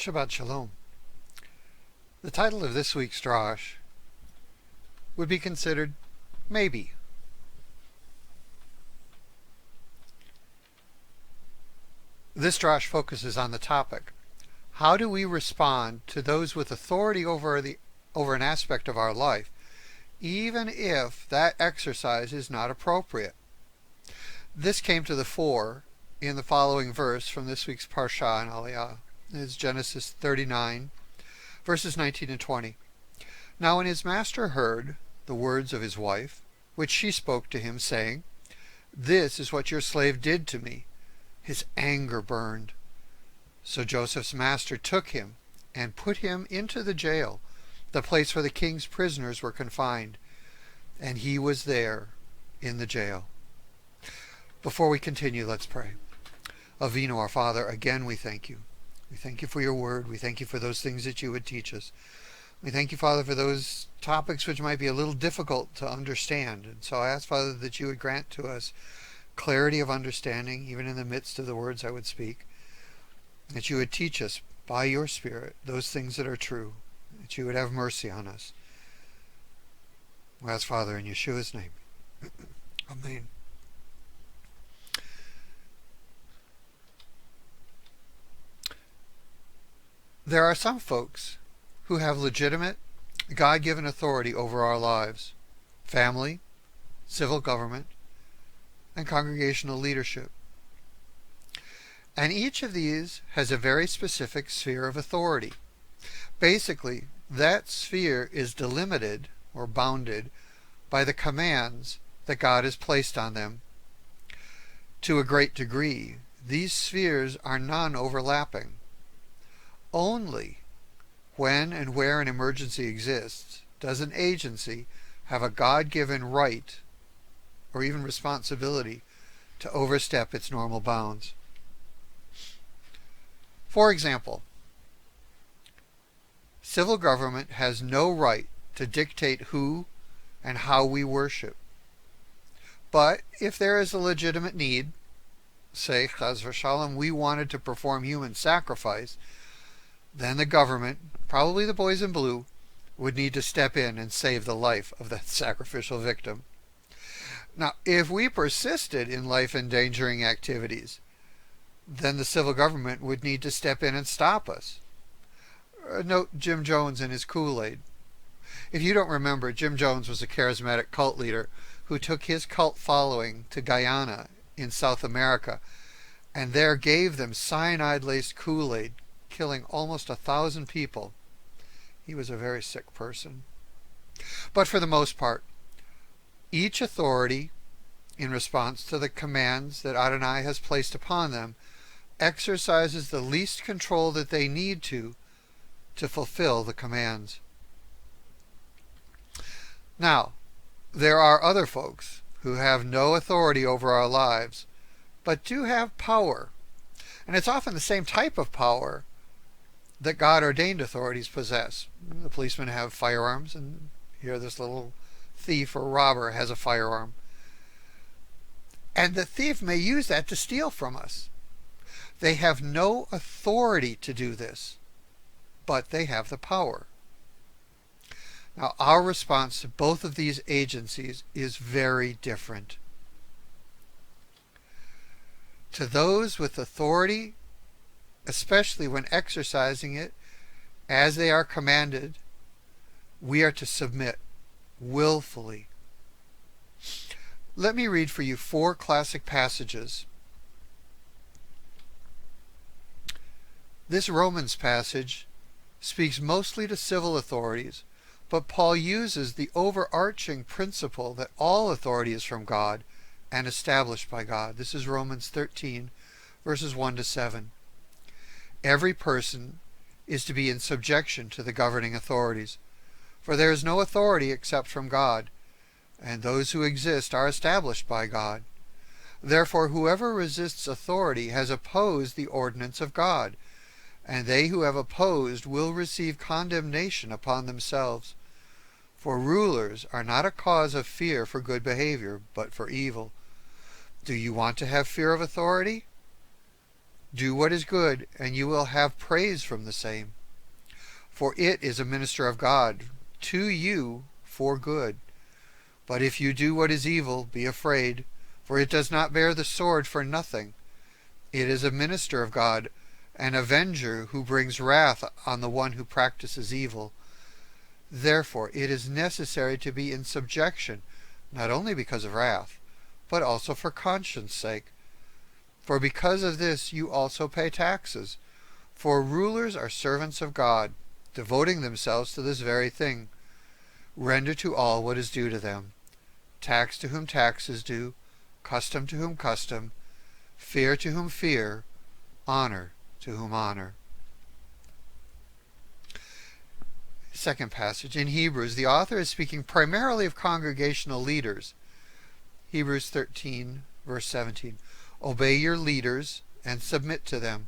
Shabbat Shalom. The title of this week's drash would be considered Maybe. This drash focuses on the topic, how do we respond to those with authority over an aspect of our life, even if that exercise is not appropriate? This came to the fore in the following verse from this week's Parsha in Aliyah. It's Genesis 39, verses 19 and 20. Now when his master heard the words of his wife, which she spoke to him, saying, This is what your slave did to me, his anger burned. So Joseph's master took him and put him into the jail, the place where the king's prisoners were confined, and he was there in the jail. Before we continue, let's pray. Avinu, our Father, again we thank you. We thank you for your word. We thank you for those things that you would teach us. We thank you, Father, for those topics which might be a little difficult to understand. And so I ask, Father, that you would grant to us clarity of understanding, even in the midst of the words I would speak. That you would teach us by your Spirit those things that are true. That you would have mercy on us. We ask, Father, in Yeshua's name. Amen. There are some folks who have legitimate, God-given authority over our lives, family, civil government, and congregational leadership. And each of these has a very specific sphere of authority. Basically, that sphere is delimited or bounded by the commands that God has placed on them. To a great degree, these spheres are non-overlapping. Only when and where an emergency exists does an agency have a God-given right or even responsibility to overstep its normal bounds. For example, civil government has no right to dictate who and how we worship. But if there is a legitimate need, say, Chaz v'Shalom, we wanted to perform human sacrifice, then the government, probably the boys in blue, would need to step in and save the life of that sacrificial victim. Now, if we persisted in life-endangering activities, then the civil government would need to step in and stop us. Note Jim Jones and his Kool-Aid. If you don't remember, Jim Jones was a charismatic cult leader who took his cult following to Guyana in South America and there gave them cyanide-laced Kool-Aid, killing almost 1,000 people. He was a very sick person. But for the most part, each authority, in response to the commands that Adonai has placed upon them, exercises the least control that they need to fulfill the commands. Now, there are other folks who have no authority over our lives, but do have power. And it's often the same type of power that God-ordained authorities possess. The policemen have firearms, and here this little thief or robber has a firearm. And the thief may use that to steal from us. They have no authority to do this, but they have the power. Now, our response to both of these agencies is very different. To those with authority, especially when exercising it as they are commanded, we are to submit willfully. Let me read for you 4 classic passages. This Romans passage speaks mostly to civil authorities, but Paul uses the overarching principle that all authority is from God and established by God. This is Romans 13, verses 1 to 7. Every person is to be in subjection to the governing authorities, for there is no authority except from God, and those who exist are established by God. Therefore, whoever resists authority has opposed the ordinance of God, and they who have opposed will receive condemnation upon themselves. For rulers are not a cause of fear for good behavior, but for evil. Do you want to have fear of authority? Do what is good, and you will have praise from the same. For it is a minister of God to you for good. But if you do what is evil, be afraid, for it does not bear the sword for nothing. It is a minister of God, an avenger who brings wrath on the one who practices evil. Therefore it is necessary to be in subjection, not only because of wrath, but also for conscience sake. For because of this you also pay taxes. For rulers are servants of God, devoting themselves to this very thing. Render to all what is due to them. Tax to whom tax is due, custom to whom custom, fear to whom fear, honor to whom honor. Second passage. In Hebrews, the author is speaking primarily of congregational leaders. Hebrews 13, verse 17. Obey your leaders and submit to them,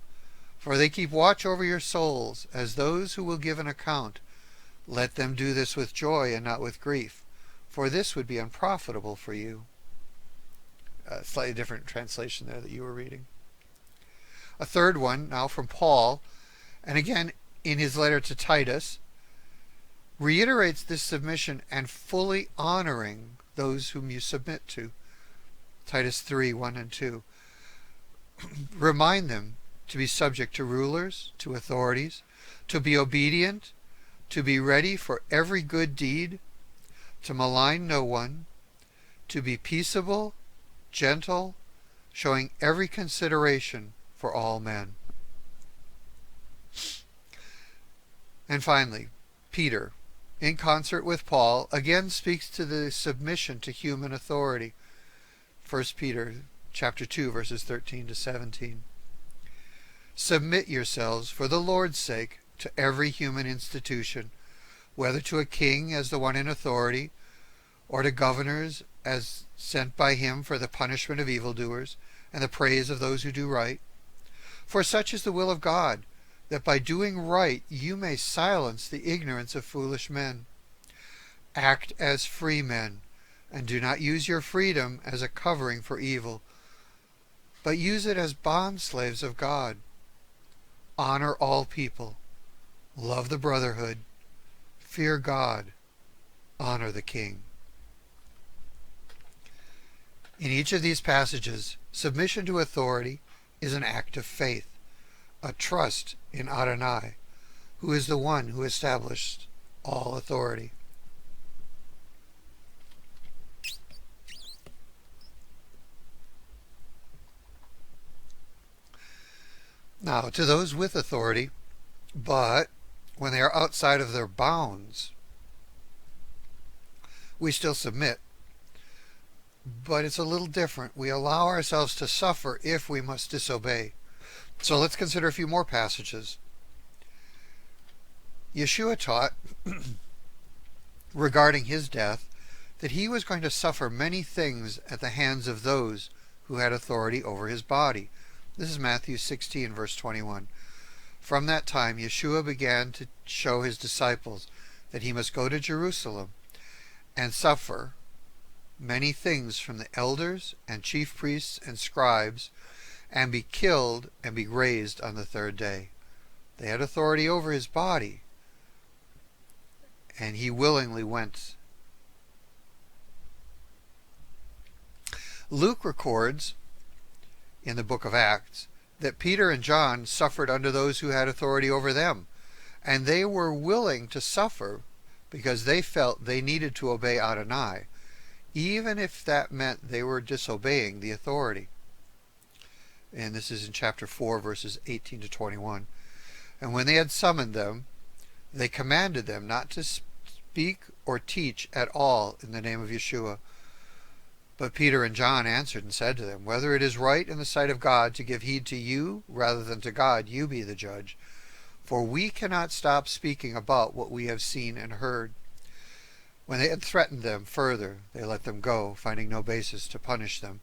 for they keep watch over your souls as those who will give an account. Let them do this with joy and not with grief, for this would be unprofitable for you. Slightly different translation there that you were reading. A third one now from Paul, and again in his letter to Titus, reiterates this submission and fully honoring those whom you submit to. Titus 3, 1 and 2. Remind them to be subject to rulers, to authorities, to be obedient, to be ready for every good deed, to malign no one, to be peaceable, gentle, showing every consideration for all men. And finally, Peter, in concert with Paul, again speaks to the submission to human authority. 1 Peter chapter 2, verses 13 to 17. Submit yourselves for the Lord's sake to every human institution, whether to a king as the one in authority, or to governors as sent by him for the punishment of evildoers and the praise of those who do right. For such is the will of God, that by doing right you may silence the ignorance of foolish men. Act as free men, and do not use your freedom as a covering for evil, but use it as bondslaves of God. Honor all people, love the brotherhood, fear God, honor the king. In each of these passages, submission to authority is an act of faith, a trust in Adonai, who is the one who established all authority. Now, to those with authority, but when they are outside of their bounds, we still submit. But it's a little different. We allow ourselves to suffer if we must disobey. So let's consider a few more passages. Yeshua taught regarding his death that he was going to suffer many things at the hands of those who had authority over his body. This is Matthew 16, verse 21. From that time, Yeshua began to show his disciples that he must go to Jerusalem and suffer many things from the elders and chief priests and scribes, and be killed and be raised on the third day. They had authority over his body, and he willingly went. Luke records in the book of Acts that Peter and John suffered under those who had authority over them, and they were willing to suffer because they felt they needed to obey Adonai, even if that meant they were disobeying the authority. And this is in chapter 4, verses 18 to 21. And when they had summoned them, they commanded them not to speak or teach at all in the name of Yeshua. But Peter and John answered and said to them, Whether it is right in the sight of God to give heed to you rather than to God, you be the judge. For we cannot stop speaking about what we have seen and heard. When they had threatened them further, they let them go, finding no basis to punish them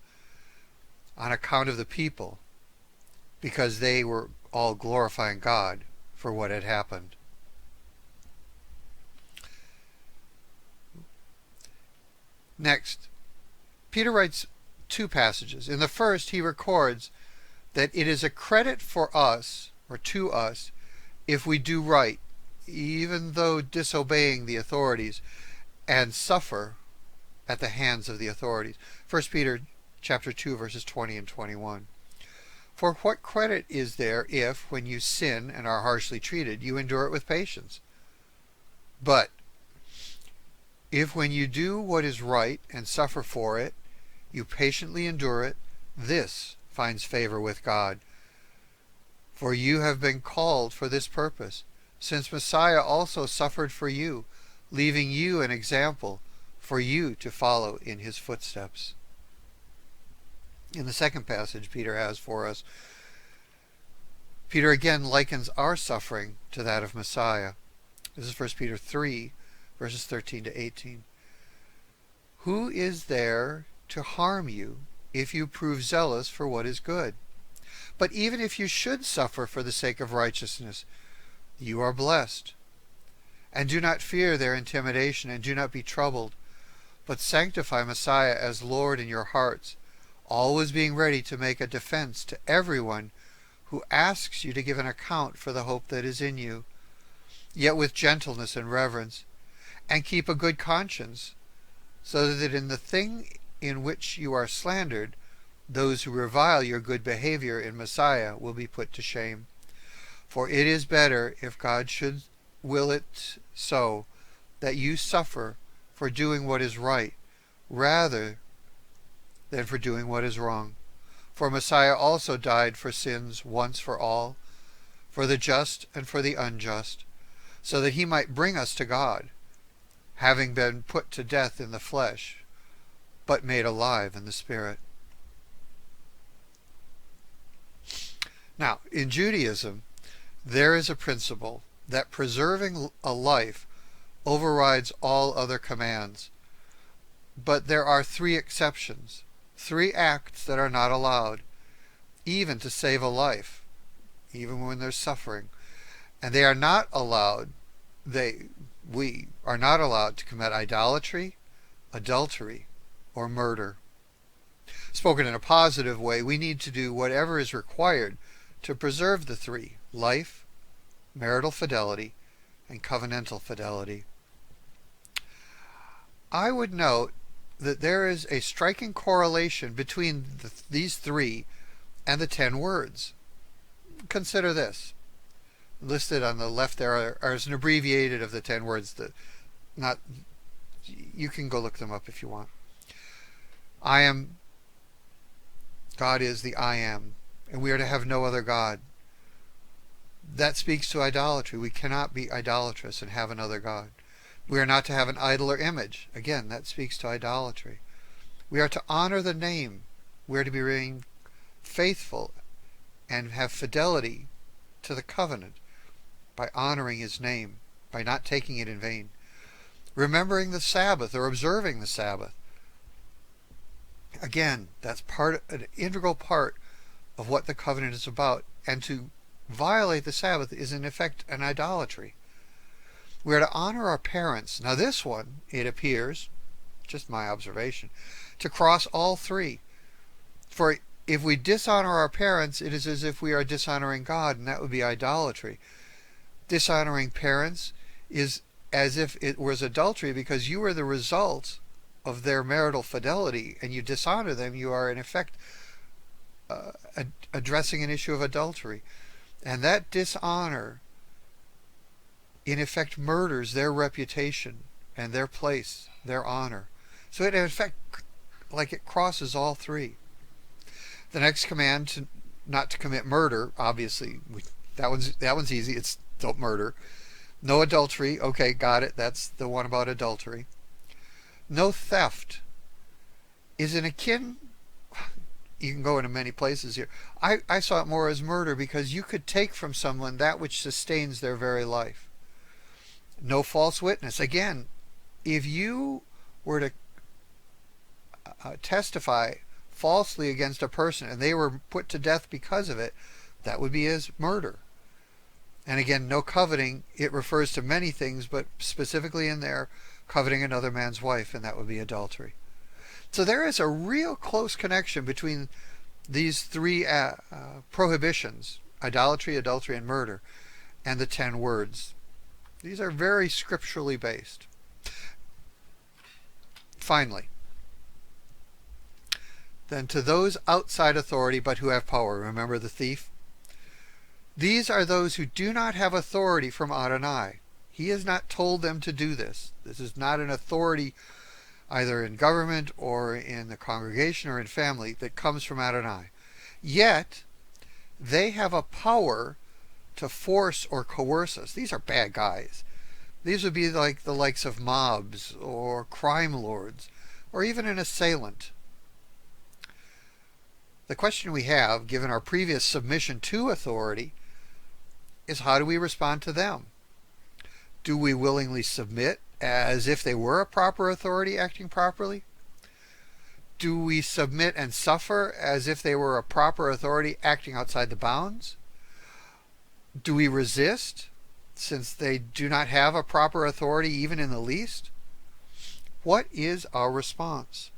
on account of the people, because they were all glorifying God for what had happened. Next, Peter writes two passages. In the first, he records that it is a credit for us, or to us, if we do right, even though disobeying the authorities, and suffer at the hands of the authorities. 1 Peter chapter 2, verses 20 and 21. For what credit is there if, when you sin and are harshly treated, you endure it with patience? But if when you do what is right and suffer for it, you patiently endure it, this finds favor with God. For you have been called for this purpose, since Messiah also suffered for you, leaving you an example for you to follow in his footsteps. In the second passage Peter has for us, Peter again likens our suffering to that of Messiah. This is 1 Peter 3, verses 13 to 18. Who is there to harm you if you prove zealous for what is good? But even if you should suffer for the sake of righteousness, you are blessed. And do not fear their intimidation, and do not be troubled, but sanctify Messiah as Lord in your hearts, always being ready to make a defense to everyone who asks you to give an account for the hope that is in you, yet with gentleness and reverence, and keep a good conscience, so that in the thing in which you are slandered, those who revile your good behavior in Messiah will be put to shame. For it is better, if God should will it so, that you suffer for doing what is right, rather than for doing what is wrong. For Messiah also died for sins once for all, for the just and for the unjust, so that he might bring us to God, having been put to death in the flesh, but made alive in the Spirit. Now, in Judaism, there is a principle that preserving a life overrides all other commands. But there are 3 exceptions, 3 acts that are not allowed, even to save a life, even when there's suffering. And they are not allowed, we are not allowed to commit idolatry, adultery, or murder. Spoken in a positive way, we need to do whatever is required to preserve the 3, life, marital fidelity, and covenantal fidelity. I would note that there is a striking correlation between these 3 and the 10 words. Consider this. Listed on the left there are an abbreviated of the 10 words. You can go look them up if you want. I am, God is the I am, and we are to have no other God. That speaks to idolatry. We cannot be idolatrous and have another God. We are not to have an idol or image. Again, that speaks to idolatry. We are to honor the name. We are to be remain faithful and have fidelity to the covenant by honoring his name, by not taking it in vain. Remembering the Sabbath or observing the Sabbath. Again, that's an integral part of what the covenant is about. And to violate the Sabbath is in effect an idolatry. We are to honor our parents. Now this one, it appears, just my observation, to cross all 3. For if we dishonor our parents, it is as if we are dishonoring God, and that would be idolatry. Dishonoring parents is as if it was adultery, because you are the result of their marital fidelity, and you dishonor them, you are in effect addressing an issue of adultery. And that dishonor in effect murders their reputation and their place, their honor. So it in effect, like it crosses all 3. The next command, not to commit murder, obviously, that one's easy. It's don't murder. No adultery. Okay, got it. That's the one about adultery. No theft is an akin. You can go into many places here. I saw it more as murder, because you could take from someone that which sustains their very life. No false witness. Again, if you were to testify falsely against a person and they were put to death because of it, that would be as murder. And again, no coveting. It refers to many things, but specifically in there, coveting another man's wife, and that would be adultery. So there is a real close connection between these three prohibitions, idolatry, adultery, and murder, and the 10 words. These are very scripturally based. Finally, then to those outside authority but who have power, remember the thief? These are those who do not have authority from Adonai. He has not told them to do this. This is not an authority either in government or in the congregation or in family that comes from Adonai. Yet, they have a power to force or coerce us. These are bad guys. These would be like the likes of mobs or crime lords or even an assailant. The question we have, given our previous submission to authority, is how do we respond to them? Do we willingly submit as if they were a proper authority acting properly? Do we submit and suffer as if they were a proper authority acting outside the bounds? Do we resist since they do not have a proper authority even in the least? What is our response?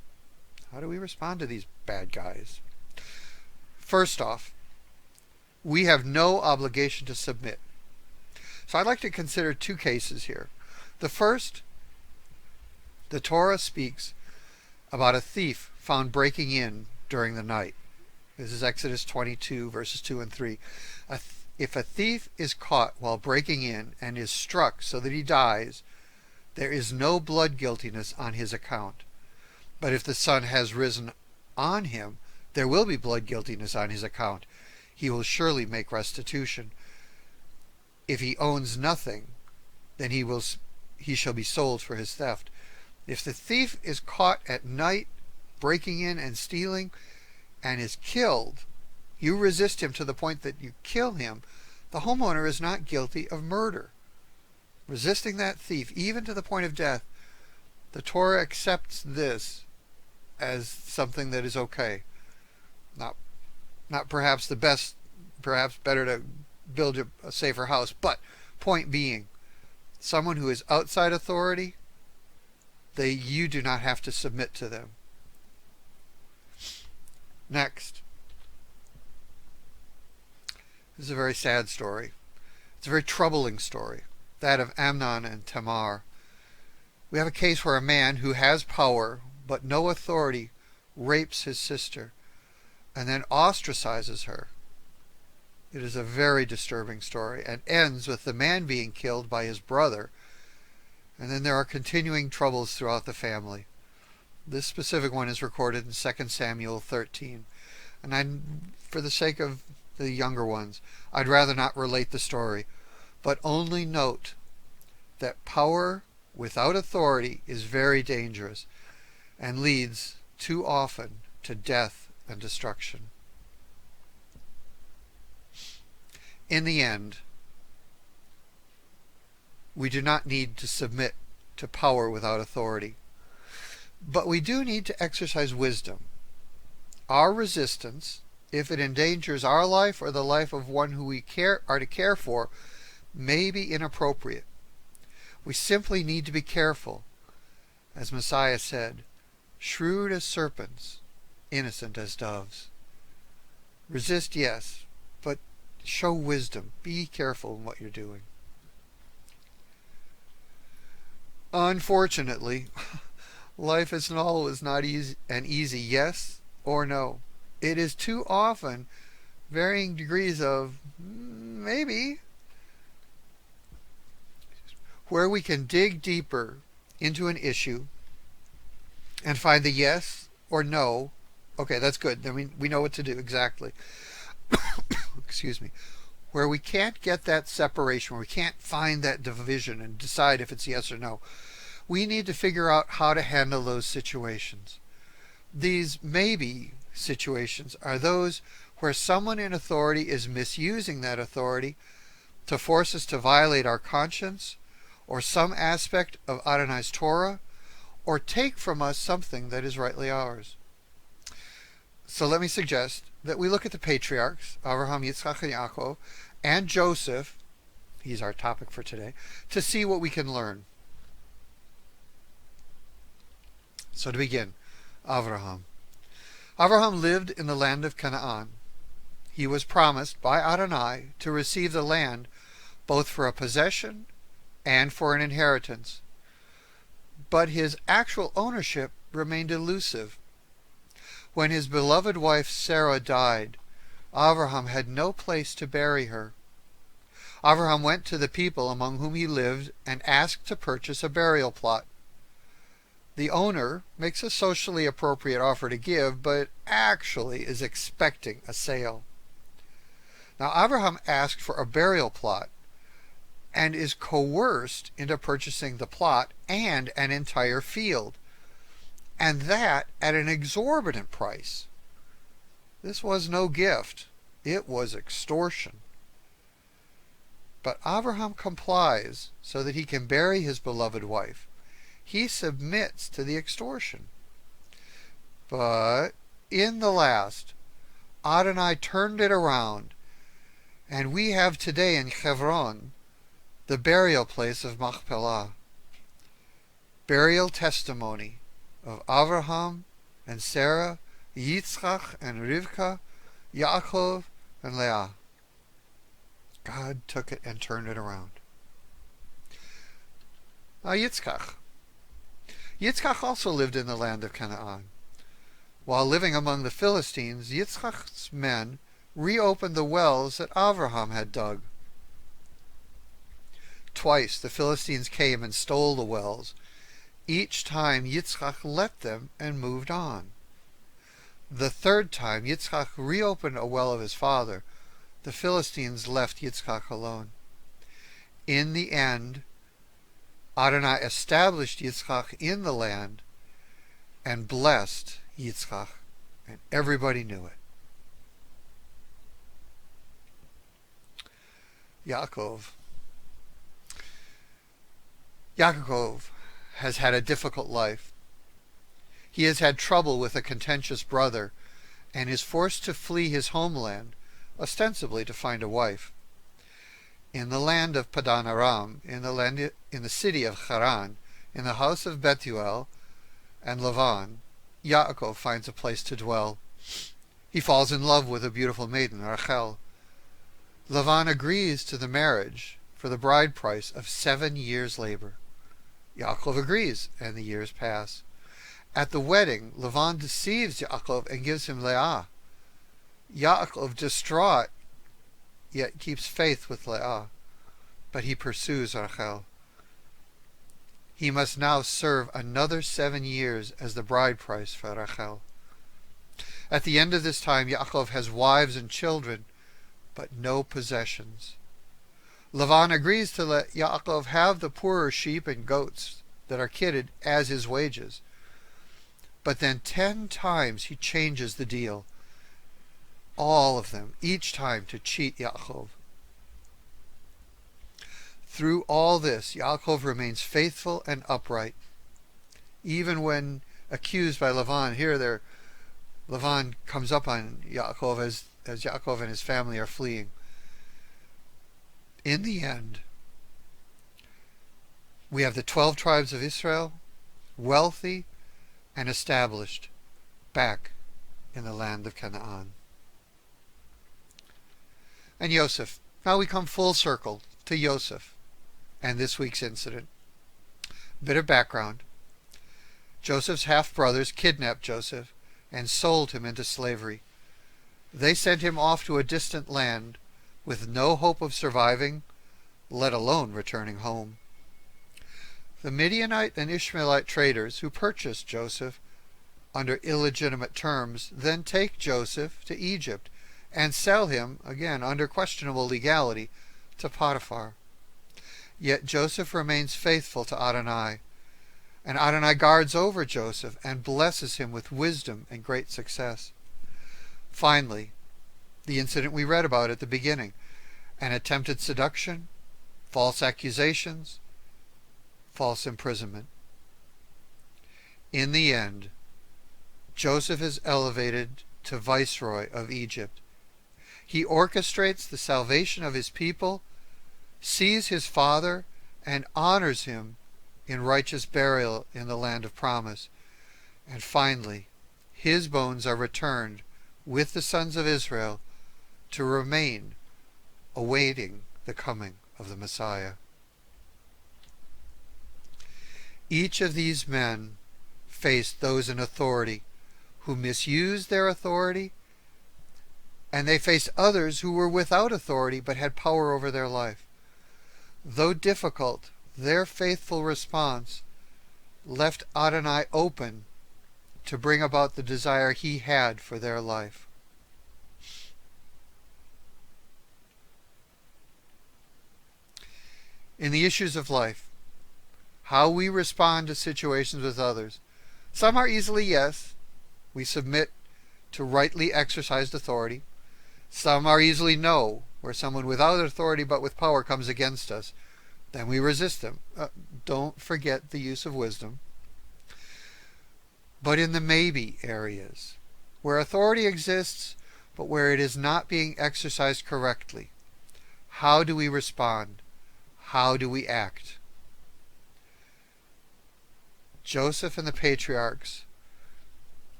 How do we respond to these bad guys? First off, we have no obligation to submit. So I'd like to consider 2 cases here. The first, the Torah speaks about a thief found breaking in during the night. This is Exodus 22, verses 2 and 3. If a thief is caught while breaking in and is struck so that he dies, there is no blood guiltiness on his account. But if the sun has risen on him, there will be blood guiltiness on his account. He will surely make restitution. If he owns nothing, then he shall be sold for his theft. If the thief is caught at night breaking in and stealing and is killed, you resist him to the point that you kill him, the homeowner is not guilty of murder. Resisting that thief, even to the point of death, the Torah accepts this as something that is okay. Not perhaps the best, perhaps better to build a safer house, but point being, someone who is outside authority, you do not have to submit to them. Next. This is a very sad story. It's a very troubling story, that of Amnon and Tamar. We have a case where a man who has power but no authority rapes his sister and then ostracizes her. It is a very disturbing story and ends with the man being killed by his brother, and then there are continuing troubles throughout the family. This specific one is recorded in 2 Samuel 13, and for the sake of the younger ones, I'd rather not relate the story, but only note that power without authority is very dangerous and leads too often to death and destruction. In the end, we do not need to submit to power without authority, but we do need to exercise wisdom. Our resistance, if it endangers our life or the life of one who we are to care for, may be inappropriate. We simply need to be careful. As Messiah said, shrewd as serpents, innocent as doves. Resist, yes, but show wisdom. Be careful in what you're doing. Unfortunately, life is always not an easy yes or no. It is too often varying degrees of maybe, where we can dig deeper into an issue and find the yes or no. Okay, that's good. Then we know what to do exactly. Excuse me. Where we can't get that separation, where we can't find that division and decide if it's yes or no, we need to figure out how to handle those situations. These maybe situations are those where someone in authority is misusing that authority to force us to violate our conscience or some aspect of Adonai's Torah, or take from us something that is rightly ours. So let me suggest that we look at the patriarchs, Abraham, Yitzchak, and Yaakov, and Joseph, he's our topic for today, to see what we can learn. So to begin, Abraham. Abraham lived in the land of Canaan. He was promised by Adonai to receive the land both for a possession and for an inheritance. But his actual ownership remained elusive. When his beloved wife Sarah died, Abraham had no place to bury her. Abraham went to the people among whom he lived and asked to purchase a burial plot. The owner makes a socially appropriate offer to give, but actually is expecting a sale. Now Abraham asked for a burial plot and is coerced into purchasing the plot and an entire field, and that at an exorbitant price. This was no gift, it was extortion. But Abraham complies so that he can bury his beloved wife. He submits to the extortion. But in the last, Adonai turned it around, and we have today in Hebron the burial place of Machpelah, burial testimony of Abraham and Sarah, Yitzchak and Rivka, Yaakov and Leah. God took it and turned it around. Now Yitzchak. Yitzchak also lived in the land of Canaan. While living among the Philistines, Yitzchak's men reopened the wells that Abraham had dug. Twice the Philistines came and stole the wells. Each time Yitzchak let them and moved on. The third time Yitzchak reopened a well of his father. The Philistines left Yitzchak alone. In the end, Adonai established Yitzchak in the land and blessed Yitzchak, and everybody knew it. Yaakov. Yaakov has had a difficult life. He has had trouble with a contentious brother and is forced to flee his homeland, ostensibly to find a wife. In the land of Padan Aram, in the city of Haran, in the house of Bethuel and Lavan, Yaakov finds a place to dwell. He falls in love with a beautiful maiden, Rachel. Lavan agrees to the marriage for the bride price of 7 years' labor. Yaakov agrees, and the years pass. At the wedding, Lavan deceives Yaakov and gives him Leah. Yaakov, distraught, yet keeps faith with Leah, but he pursues Rachel. He must now serve another 7 years as the bride price for Rachel. At the end of this time, Yaakov has wives and children, but no possessions. Lavan agrees to let Yaakov have the poorer sheep and goats that are kidded as his wages. But then 10 times he changes the deal, all of them, each time to cheat Yaakov. Through all this, Yaakov remains faithful and upright. Even when accused by Lavan, Lavan comes up on Yaakov as Yaakov and his family are fleeing. In the end, we have the 12 tribes of Israel, wealthy and established, back in the land of Canaan. And Yosef. Now we come full circle to Yosef and this week's incident. Bit of background. Joseph's half-brothers kidnapped Joseph and sold him into slavery. They sent him off to a distant land with no hope of surviving, let alone returning home. The Midianite and Ishmaelite traders who purchased Joseph under illegitimate terms then take Joseph to Egypt and sell him, again under questionable legality, to Potiphar. Yet Joseph remains faithful to Adonai, and Adonai guards over Joseph and blesses him with wisdom and great success. Finally, the incident we read about at the beginning, an attempted seduction, false accusations, false imprisonment. In the end, Joseph is elevated to viceroy of Egypt. He orchestrates the salvation of his people, sees his father, and honors him in righteous burial in the land of promise. And finally, his bones are returned with the sons of Israel to remain awaiting the coming of the Messiah. Each of these men faced those in authority who misused their authority, and they faced others who were without authority but had power over their life. Though difficult, their faithful response left Adonai open to bring about the desire he had for their life. In the issues of life, how we respond to situations with others. Some are easily yes. We submit to rightly exercised authority. Some are easily no, where someone without authority but with power comes against us. Then we resist them. Don't forget the use of wisdom. But in the maybe areas, where authority exists but where it is not being exercised correctly, how do we respond? How do we act? Joseph and the patriarchs,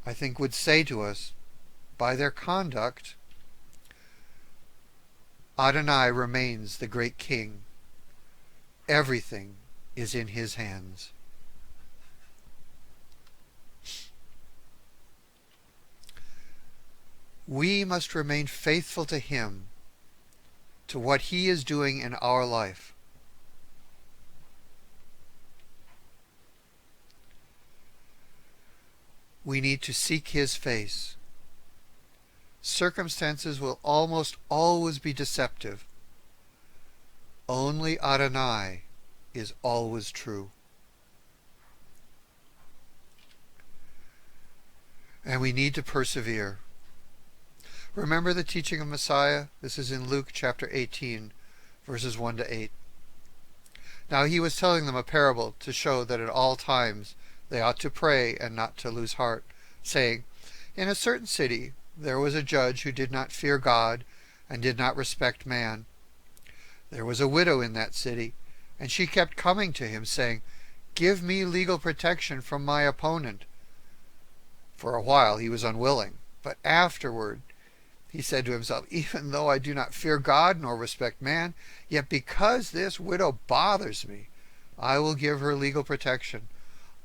I think, would say to us, by their conduct, Adonai remains the great king. Everything is in his hands. We must remain faithful to him, to what he is doing in our life. We need to seek his face. Circumstances will almost always be deceptive. Only Adonai is always true. And we need to persevere. Remember the teaching of Messiah? This is in Luke chapter 18, verses 1 to 8. Now he was telling them a parable to show that at all times they ought to pray and not to lose heart, saying, in a certain city there was a judge who did not fear God and did not respect man. There was a widow in that city, and she kept coming to him, saying, give me legal protection from my opponent. For a while he was unwilling, but afterward he said to himself, even though I do not fear God nor respect man, yet because this widow bothers me, I will give her legal protection.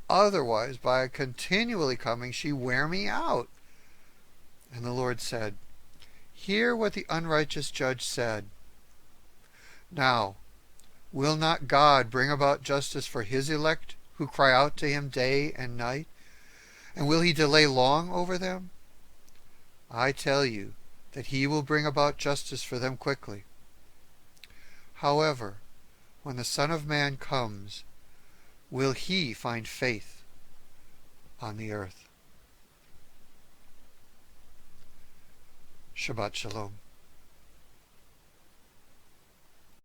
Otherwise, by continually coming, she wear me out. And the Lord said, hear what the unrighteous judge said. Now, will not God bring about justice for his elect, who cry out to him day and night? And will he delay long over them? I tell you that he will bring about justice for them quickly. However, when the Son of Man comes, will he find faith on the earth? Shabbat Shalom.